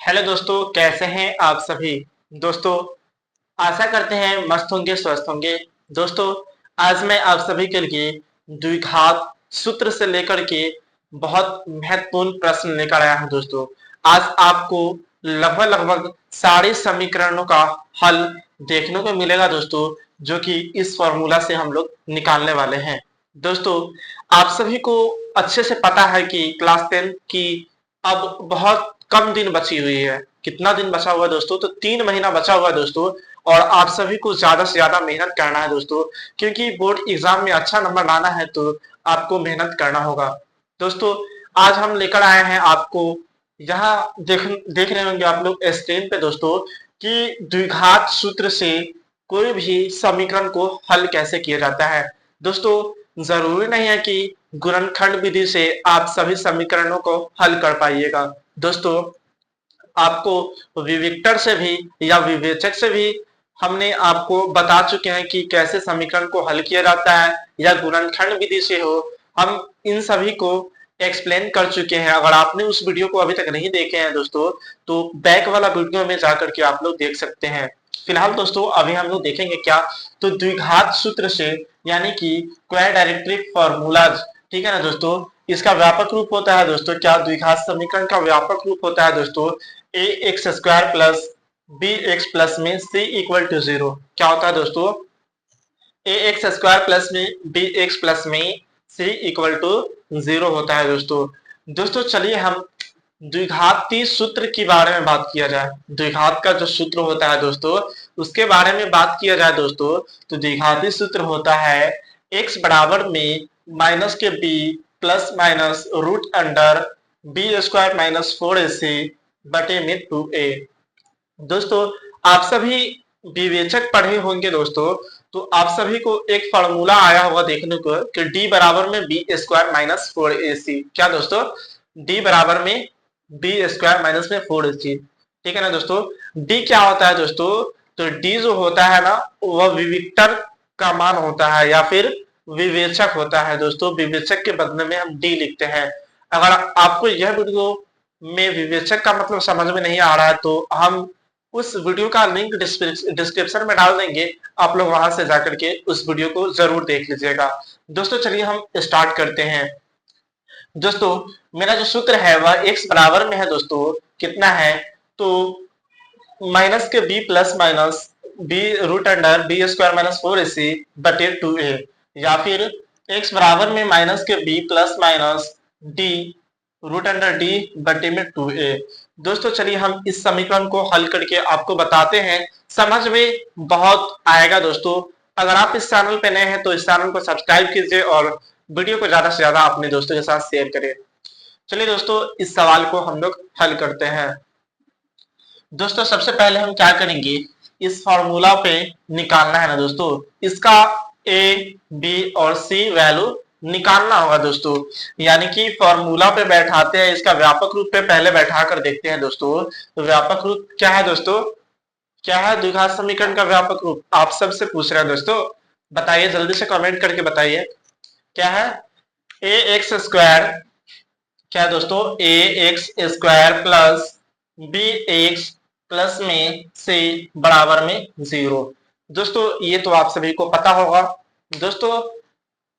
Hello दोस्तों, कैसे हैं आप सभी। दोस्तों, आशा करते हैं मस्त होंगे, स्वस्थ होंगे। दोस्तों, आज मैं आप सभी के लिए द्विघात सूत्र से लेकर के बहुत महत्वपूर्ण प्रश्न लेकर आया हूं। दोस्तों, आज आपको लगभग लगभग सारे समीकरणों का हल देखने को मिलेगा दोस्तों, जो कि इस फॉर्मूला से हम लोग निकालने वाले हैं। दोस्तों, आप सभी को अच्छे से पता है कि क्लास 10 की अब बहुत कम दिन बची हुई है। कितना दिन बचा हुआ है दोस्तों? तो 3 महीना बचा हुआ है दोस्तों। और आप सभी को ज्यादा से ज्यादा मेहनत करना है दोस्तों, क्योंकि बोर्ड एग्जाम में अच्छा नंबर लाना है तो आपको मेहनत करना होगा। दोस्तों, आज हम लेकर आए हैं आपको, यहाँ देख रहे होंगे आप लोग स्क्रीन पे दोस्तों, कि द्विघात सूत्र से कोई भी समीकरण को हल कैसे किया जाता है। दोस्तों, जरूरी नहीं है कि गुणनखंड विधि से आप सभी समीकरणों को हल कर पाइएगा। दोस्तों, आपको विविक्टर से भी या विवेचक से भी हमने आपको बता चुके हैं कि कैसे समीकरण को हल किया जाता है, या गुणनखंड विधि से हो, हम इन सभी को एक्सप्लेन कर चुके हैं। अगर आपने उस वीडियो को अभी तक नहीं देखे हैं दोस्तों, तो बैक वाला वीडियो में जाकर के आप लोग देख सकते हैं। फिलहाल दोस्तों, अभी हम लोग देखेंगे क्या, तो द्विघात सूत्र से यानी कि क्वाड्रेटिक फॉर्मूलाज, ठीक है ना दोस्तों। इसका व्यापक रूप होता है दोस्तों, क्या द्विघात समीकरण का व्यापक रूप होता है दोस्तों, a x square plus b x plus में सी इक्वल टू 0। क्या होता है दोस्तों? ए एक्स स्क्वायर प्लस में बी एक्स प्लस में सी इक्वल टू 0 होता है दोस्तों। दोस्तों, चलिए हम द्विघाती सूत्र के बारे में बात किया जाए। द्विघात का जो सूत्र होता है दोस्तों, उसके बारे में बात किया जाए दोस्तों, तो द्विघाती सूत्र होता है x बराबर में माइनस के b plus minus root under b square minus 4ac बटे में 2a। दोस्तों, आप सभी विवेचक पढ़े होंगे दोस्तों, तो आप सभी को एक फार्मूला आया होगा देखने को कि d बराबर में बी स्क्वायर माइनस 4ac। क्या दोस्तों? d बराबर में बी स्क्वायर माइनस में 4ac, ठीक है ना दोस्तों। d क्या होता है दोस्तों? तो d जो होता है ना, वह विविक्टर का मान होता है या फिर विवेचक होता है दोस्तों। विवेचक के बदले में हम d लिखते हैं। अगर आपको यह वीडियो में विवेचक का मतलब समझ में नहीं आ रहा है, तो हम उस वीडियो का लिंक डिस्क्रिप्शन में डाल देंगे, आप लोग वहां से जाकर के उस वीडियो को जरूर देख लीजिएगा। दोस्तों, चलिए हम स्टार्ट करते हैं। दोस्तों, मेरा जो सूत्र है वह x बराबर में है दोस्तों, कितना है, तो माइनस के b plus minus b root under b square minus 4ac बटे 2a, या फिर x बराबर में माइनस के b plus minus d root under d बटे में 2a। दोस्तों, चलिए हम इस समीकरण को हल करके आपको बताते हैं, समझ में बहुत आएगा दोस्तों। अगर आप इस चैनल पे नए हैं तो इस चैनल को सब्सक्राइब कीजिए और वीडियो को ज्यादा से ज्यादा अपने दोस्तों के साथ शेयर करें। चलिए दोस्तों, इस सवाल को हम लोग हल करते हैं। दोस्तों, सबसे पहले हम क्या करेंगे, इस फॉर्मूला पे निकालना है ना दोस्तों, इसका ए बी और सी वैल्यू निकालना होगा दोस्तों। यानी कि फॉर्मूला पे बैठाते हैं, इसका व्यापक रूप पे पहले बैठा कर देखते हैं दोस्तों। तो व्यापक रूप क्या है दोस्तों? क्या है द्विघात समीकरण का व्यापक रूप? आप सबसे पूछ रहे हैं दोस्तों, बताइए, जल्दी से कमेंट करके बताइए क्या है। ए एक्स स्क्वायर, क्या है दोस्तों? A x square plus b x plus में से बराबर में 0। दोस्तों, ये तो आप सभी को पता होगा। दोस्तों,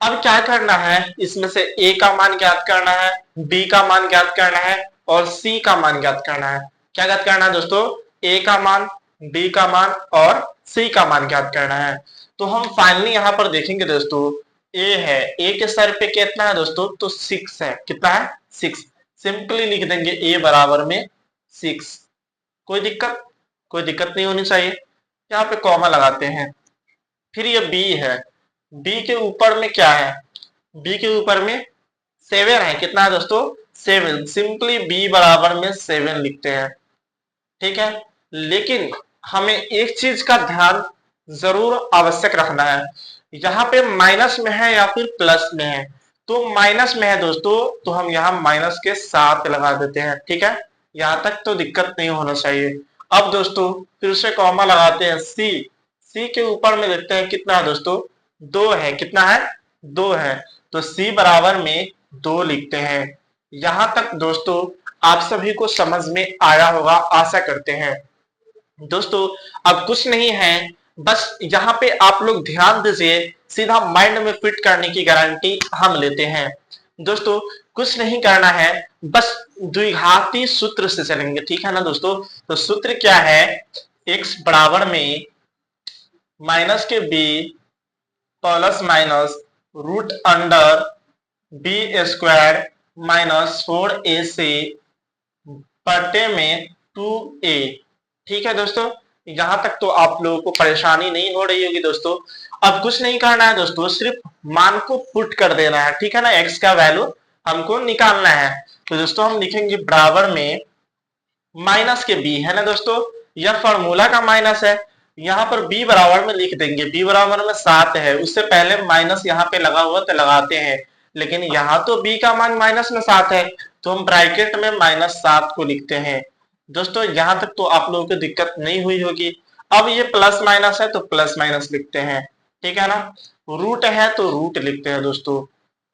अब क्या करना है, इसमें से a का मान ज्ञात करना है, b का मान ज्ञात करना है और c का मान ज्ञात करना है। क्या ज्ञात करना है दोस्तों? a का मान, b का मान और c का मान ज्ञात करना है। तो हम फाइनली यहाँ पर देखेंगे दोस्तों, a है, a के सर पे कितना है दोस्तों? तो 6 है। कितना है? 6। सिंपली लिख देंगे a बराबर में 6। कोई दिक्कत? कोई दिक्कत नहीं होनी चाहिए। यहाँ पे कॉमा लगाते हैं। फिर ये b है, b के ऊपर में क्या है? b के ऊपर में 7 है। कितना है दोस्तों? 7। सिंपली b बराबर में 7 लिखते हैं, ठीक है। लेकिन हमें एक चीज का ध्यान जरूर आवश्यक रखना है, यहाँ पे माइनस में है या फिर प्लस में है। तो माइनस में है दोस्तों, तो हम यहाँ माइनस के साथ लगा देते हैं, ठीक है। यहाँ तक तो दिक्कत नहीं होना चाहिए। अब दोस्तों फिर से कॉमा लगाते हैं, सी के ऊपर में लिखते हैं, कितना है दोस्तों? 2 है। कितना है? 2 है। तो c बराबर में 2 लिखते हैं। यहां तक दोस्तों आप सभी को समझ में आया होगा, आशा करते हैं। दोस्तों अब कुछ नहीं है, बस यहाँ पे आप लोग ध्यान दीजिए, सीधा माइंड में फिट करने की गारंटी हम लेते हैं। दोस्तों कुछ नहीं करना है, बस द्विघाती सूत्र से चलेंगे, ठीक है ना दोस्तों। तो सूत्र क्या है, x बराबर में माइनस के b plus minus root under b square minus 4ac बटे में 2a। ठीक है दोस्तों, यहां तक तो आप लोगों को परेशानी नहीं हो रही होगी दोस्तों। अब कुछ नहीं करना है दोस्तों, सिर्फ मान को पुट कर देना है, ठीक है ना। x का वैल्यू हमको निकालना है। तो दोस्तों हम लिखेंगे बराबर में माइनस के b, है ना दोस्तों, यह फॉर्मूला का माइनस है। यहाँ पर b बराबर में लिख देंगे, b बराबर में 7 है, उससे पहले माइनस यहाँ पे लगा हुआ तो लगाते हैं, लेकिन यहाँ तो b का मान माइनस में 7 है, तो हम ब्रैकेट में -7 को लिखते हैं। दोस्तों यहाँ तक तो आप लोगों को दिक्कत नहीं हुई होगी। अब ये प्लस माइनस है तो प्लस माइनस लिखते हैं, ठीक है ना। रूट है तो रूट लिखते हैं दोस्तों।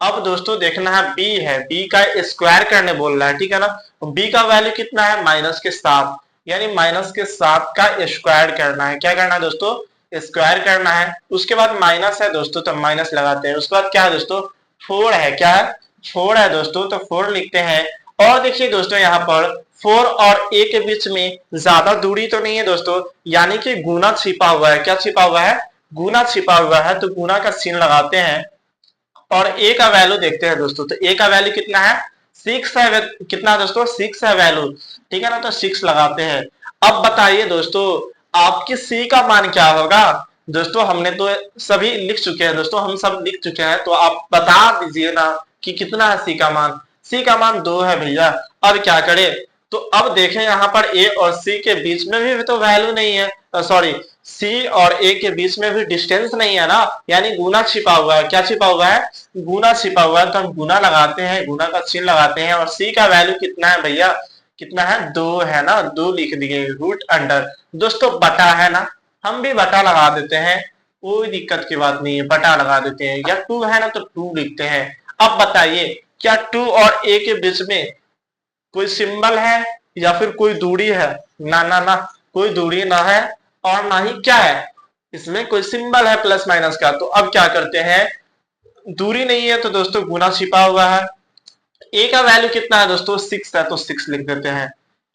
अब दोस्तों देखना है b है, b का स्क्वायर करने बोल रहा है, ठीक है ना। b का वैल्यू कितना है, -7, यानी -7 का स्क्वायर करना है। क्या करना है दोस्तों, स्क्वायर करना है। उसके बाद माइनस है दोस्तों, तो माइनस लगाते हैं। उसके बाद क्या है दोस्तों, 4 है, क्या है 4 है दोस्तों, तो 4 लिखते हैं। और देखिए दोस्तों यहाँ पर 4 और a के बीच में ज्यादा दूरी तो नहीं है दोस्तों, यानी कि गुना छिपा हुआ है। क्या छिपा हुआ है, गुना छिपा हुआ है, तो गुना का चिन्ह लगाते हैं और a का वैल्यू देखते हैं दोस्तों। तो a का वैल्यू कितना है, 6 है। कितना है दोस्तों, 6 है वैल्यू, ठीक है ना। तो 6 लगाते हैं। अब बताइए दोस्तों आपकी c का मान क्या होगा। दोस्तों हमने तो सभी लिख चुके हैं दोस्तों, हम सब लिख चुके हैं, तो आप बता दीजिए ना कि कितना है c का मान। c का मान 2 है भैया। अब क्या करें, तो अब देखें यहाँ पर a और c के बीच में भी तो वैल्यू नहीं है, सॉरी c और a के बीच में भी डिस्टेंस नहीं है ना, यानी गुना छिपा हुआ है। क्या छिपा हुआ है, गुना छिपा हुआ है। तो हम गुना लगाते हैं, गुना का चिन्ह लगाते हैं। और c का वैल्यू कितना है भैया, कितना है, 2 है ना, 2 लिख दिए। रूट अंडर दोस्तों बटा है ना, हम भी बटा लगा देते हैं, कोई दिक्कत की बात नहीं है, बटा लगा देते हैं। या 2 है ना, तो 2 लिखते हैं। अब बताइए क्या 2 और a के बीच में कोई सिंबल है या फिर कोई दूरी है, ना ना ना, कोई दूरी ना है और ना ही क्या है, इसमें कोई सिंबल है प्लस माइनस का। तो अब क्या करते हैं, दूरी नहीं है तो दोस्तों गुना छिपा हुआ है। a का वैल्यू कितना है दोस्तों, 6 है, तो 6 लिख देते हैं।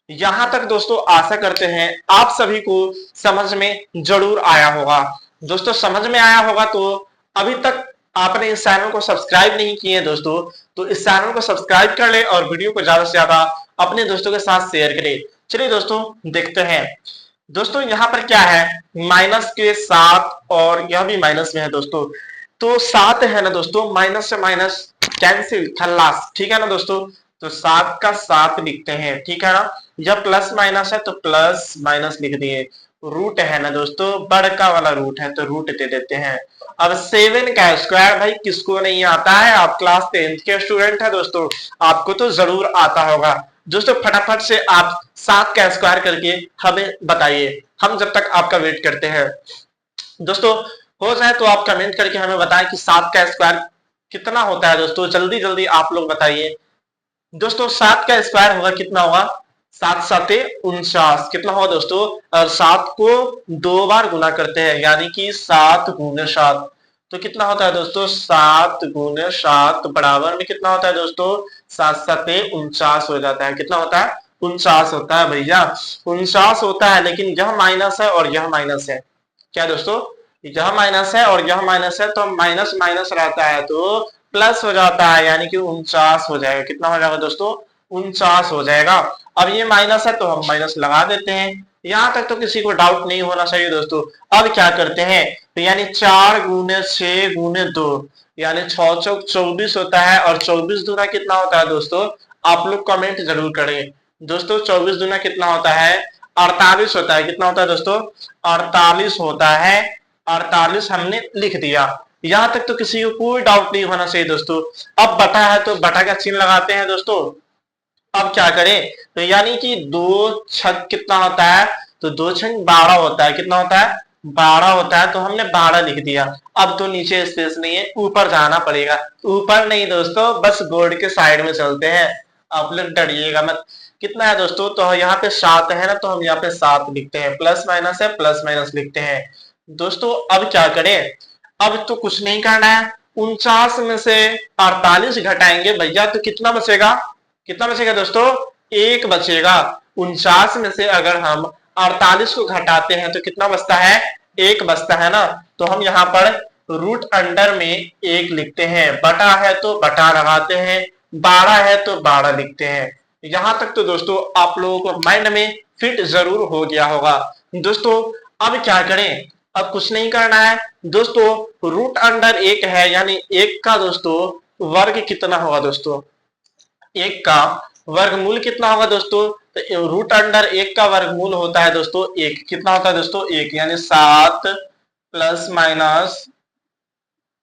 यहां तक दोस्तों आशा करते हैं आप सभी को समझ में जरूर आया होगा। दोस्तों समझ में आया होगा तो अभी तक आपने इस चैनल को सब्सक्राइब नहीं किए दोस्तों, तो इस चैनल को सब्सक्राइब कर ले और वीडियो को ज्यादा से ज्यादा अपने दोस्तों के साथ शेयर करें। चलिए दोस्तों देखते हैं। दोस्तों यहाँ पर क्या है, -7 और यह भी माइनस में है दोस्तों। तो 7 है ना दोस्तों, माइनस से माइनस कैंसिल, खल्लास, ठीक है ना दोस्तों। तो 7 का 7 लिखते हैं, ठीक है ना। जब प्लस माइनस है तो प्लस माइनस लिख दिए। रूट है ना दोस्तों, बड़का वाला रूट है तो रूट दे देते हैं। अब 7 का स्क्वायर भाई किसको नहीं आता है, आप क्लास 10th के स्टूडेंट है दोस्तों, आपको तो जरूर आता होगा। दोस्तों फटाफट से आप 7 का स्क्वायर करके हमें बताइए, हम जब तक आपका वेट करते हैं। दोस्तों हो जाए तो आप कमेंट करके हमें बताएं कि 7 का स्क्वायर कितना होता है दोस्तों, जल्दी जल्दी आप लोग बताइए। दोस्तों 7 का स्क्वायर होगा, कितना होगा, 7 7 49, कितना होगा दोस्तों, और 7 को 2 बार गुना करते हैं, यानी कि 7 गुने 7, तो कितना होता है दोस्तों, 7 गुने 7 बराबर में कितना होता है दोस्तों, 7 7 49 हो जाता है। कितना होता है, 49 होता है भैया, 49 होता है। लेकिन यह माइनस है और यह माइनस है, क्या दोस्तों, यह माइनस है और यह माइनस है, तो माइनस माइनस रहता है तो प्लस हो जाता है, यानी कि 49 हो जाएगा। कितना हो जाएगा दोस्तों, 49 हो जाएगा। अब ये माइनस है तो हम माइनस लगा देते हैं। यहां तक तो किसी को डाउट नहीं होना चाहिए दोस्तों। अब क्या करते हैं, तो यानी 4 गुने 6 गुने 2, यानी 6 चौक 24 होता है। और 24 दूना कितना होता है दोस्तों, आप लोग कमेंट जरूर करें दोस्तों। 24 दूना कितना होता है, 48 होता है। कितना होता है दोस्तों, 48 होता है। 48 हमने लिख दिया। यहां तक तो किसी को कोई डाउट नहीं होना चाहिए दोस्तों। अब बटा है तो बटा का चिन्ह लगाते हैं दोस्तों। अब क्या करें, तो यानी कि 2 छक कितना होता है, तो 2 छक 12 होता है। कितना होता है, 12 होता है, तो हमने 12 लिख दिया। अब तो नीचे स्पेस नहीं है, ऊपर जाना पड़ेगा। ऊपर नहीं दोस्तों, बस बोर्ड के साइड में चलते हैं। आप लोग डरिएगा मत। कितना है दोस्तों, तो यहाँ पे 7 है ना, तो हम यहाँ पे 7 लिखते हैं, प्लस माइनस है, प्लस माइनस लिखते हैं। दोस्तों अब क्या करें, अब तो कुछ नहीं करना है, 49 में से 48 घटाएंगे भैया, तो कितना बचेगा, कितना बचेगा दोस्तों, 1 बचेगा। 49 में से अगर हम 48 को घटाते हैं तो कितना बचता है, 1 बचता है ना। तो हम यहाँ पर रूट अंडर में 1 लिखते हैं, बटा है तो बटा लगाते हैं, 12 है तो 12 लिखते हैं। यहां तक तो दोस्तों आप लोगों को माइंड में फिट जरूर हो गया होगा। दोस्तों अब क्या करें, अब कुछ नहीं करना है दोस्तों, रूट अंडर 1 है, यानी 1 का दोस्तों वर्ग कितना होगा दोस्तों, 1 का वर्गमूल कितना होगा दोस्तों, तो रूट अंडर 1 का वर्गमूल होता है दोस्तों 1, कितना होता है दोस्तों 1, यानी 7 प्लस माइनस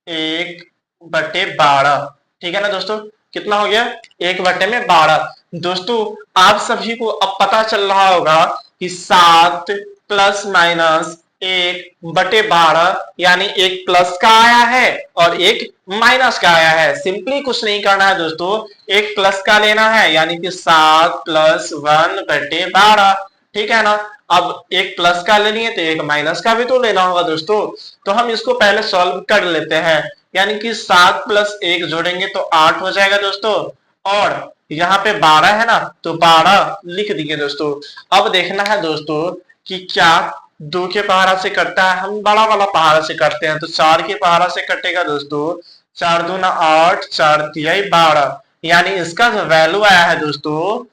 1/12, ठीक है ना दोस्तों, कितना हो गया 1/12। दोस्तों आप सभी को अब पता चल रहा होगा कि 7 प्लस माइनस 1/12 यानी 1 प्लस का आया है और 1 माइनस का आया है। सिंपली कुछ नहीं करना है दोस्तों, 1 प्लस का लेना है, यानी कि 7 प्लस 1/12, ठीक है ना। अब 1 प्लस का लेनी है तो 1 माइनस का भी तो लेना होगा दोस्तों। तो हम इसको पहले सॉल्व कर लेते हैं, यानी कि 7 प्लस 1 जोड़ेंगे तो 8 हो जाएगा दोस्तों, और यहाँ पे 12 है ना, तो 12 लिख दिए दोस्तों। अब देखना है दोस्तों कि क्या 2 के पहाड़ा से कटता है, हम बड़ा वाला पहाड़ा से करते हैं, तो 4 के पहाड़ा से कटेगा दोस्तों, 4 दूना 8, 4 तिहाई 12, यानी इसका जो वैल्यू आया है दोस्तों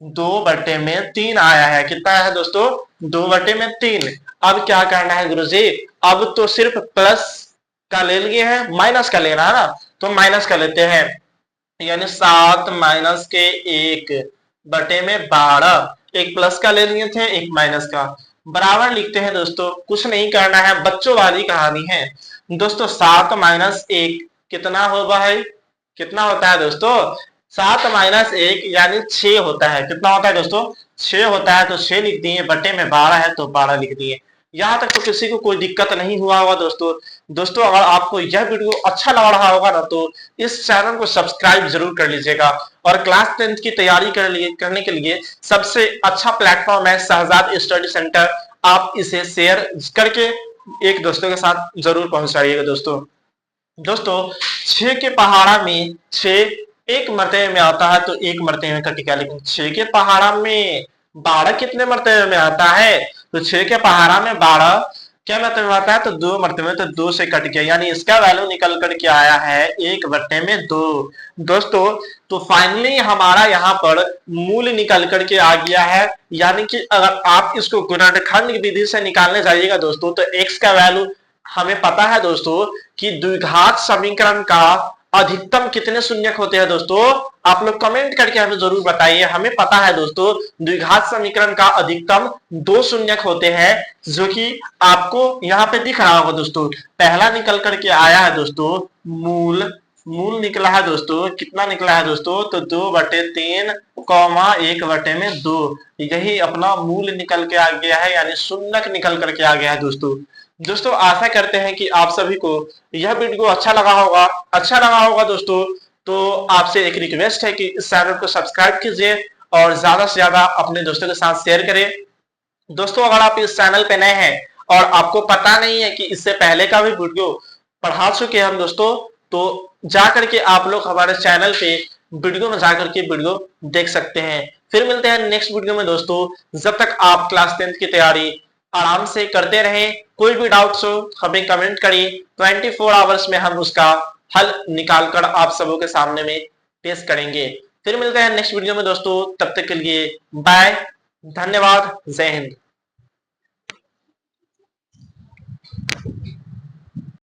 2/3 आया है। कितना आया है दोस्तों, 2/3। अब क्या करना है गुरुजी, अब तो सिर्फ प्लस का ले लिए हैं, माइनस का लेना है ना, तो माइनस का लेते हैं, यानी 7 माइनस के 1/12, एक प्लस का ले लिए थे, एक माइनस का, बराबर लिखते हैं दोस्तों। कुछ नहीं करना है, बच्चों वाली कहानी है दोस्तों। 7 माइनस 1 कितना होगा है, कितना होता है दोस्तों, 7 माइनस 1 यानी 6 होता है। कितना होता है दोस्तों, 6 होता है, तो 6 लिख दिए, बटे में 12 है तो 12 लिख दिए। यहाँ तक तो किसी को कोई दिक्कत नहीं हुआ होगा दोस्तों। दोस्तों अगर आपको यह वीडियो अच्छा लग रहा होगा ना, तो इस चैनल को सब्सक्राइब जरूर कर लीजिएगा। और क्लास 10 की तैयारी करने के लिए सबसे अच्छा प्लेटफॉर्म है शहजाद स्टडी सेंटर। आप इसे शेयर करके एक दोस्तों के साथ जरूर पहुंचाइएगा दोस्तों। दोस्तों 6 के पहाड़ा में 6 एक मरतबे में आता है, तो 1 मरतबे में कटेगा, लेकिन 6 के पहाड़ा में 12 कितने मरतबे में आता है, तो 6 के पहाड़ा में 12 क्या मरतबे में आता है, तो 2 मरतबे, तो 2 से कट गया, यानी इसका वैल्यू निकल करके आया है 1/2। दोस्तों तो फाइनली हमारा यहाँ पर मूल निकल करके आ गया है, यानी कि अगर आप इसको गुणनखंड विधि से निकालने जाइएगा दोस्तों, तो x का वैल्यू हमें पता है दोस्तों कि द्विघात समीकरण का अधिकतम कितने शून्यक होते हैं दोस्तों, आप लोग कमेंट करके हमें जरूर बताइए। हमें पता है दोस्तों द्विघात समीकरण का अधिकतम 2 शून्यक होते हैं, जो कि आपको यहाँ पे दिख रहा होगा दोस्तों। पहला निकल करके आया है दोस्तों मूल निकला है दोस्तों, कितना निकला है दोस्तों, तो 2/3 1/2, यही अपना मूल निकल के आ गया है, यानी शून्यक निकल करके आ गया है दोस्तों। दोस्तों आशा करते हैं कि आप सभी को यह वीडियो अच्छा लगा होगा दोस्तों। तो आपसे एक रिक्वेस्ट है कि इस चैनल को सब्सक्राइब कीजिए और ज्यादा से ज्यादा अपने दोस्तों के साथ शेयर करें। दोस्तों अगर आप इस चैनल पे नए हैं और आपको पता नहीं है कि इससे पहले का भी वीडियो पढ़ा चुके हैं हम दोस्तों, तो जा करके आप लोग हमारे चैनल पे वीडियो में जाकर के वीडियो देख सकते हैं। फिर मिलते हैं नेक्स्ट वीडियो में दोस्तों। जब तक आप क्लास 10 की तैयारी आराम से करते रहें, कोई भी डाउट्स हो हमें कमेंट करिए, 24 आवर्स में हम उसका हल निकालकर आप सबों के सामने में पेश करेंगे। फिर मिलते हैं नेक्स्ट वीडियो में दोस्तों, तब तक के लिए बाय, धन्यवाद, जय हिंद।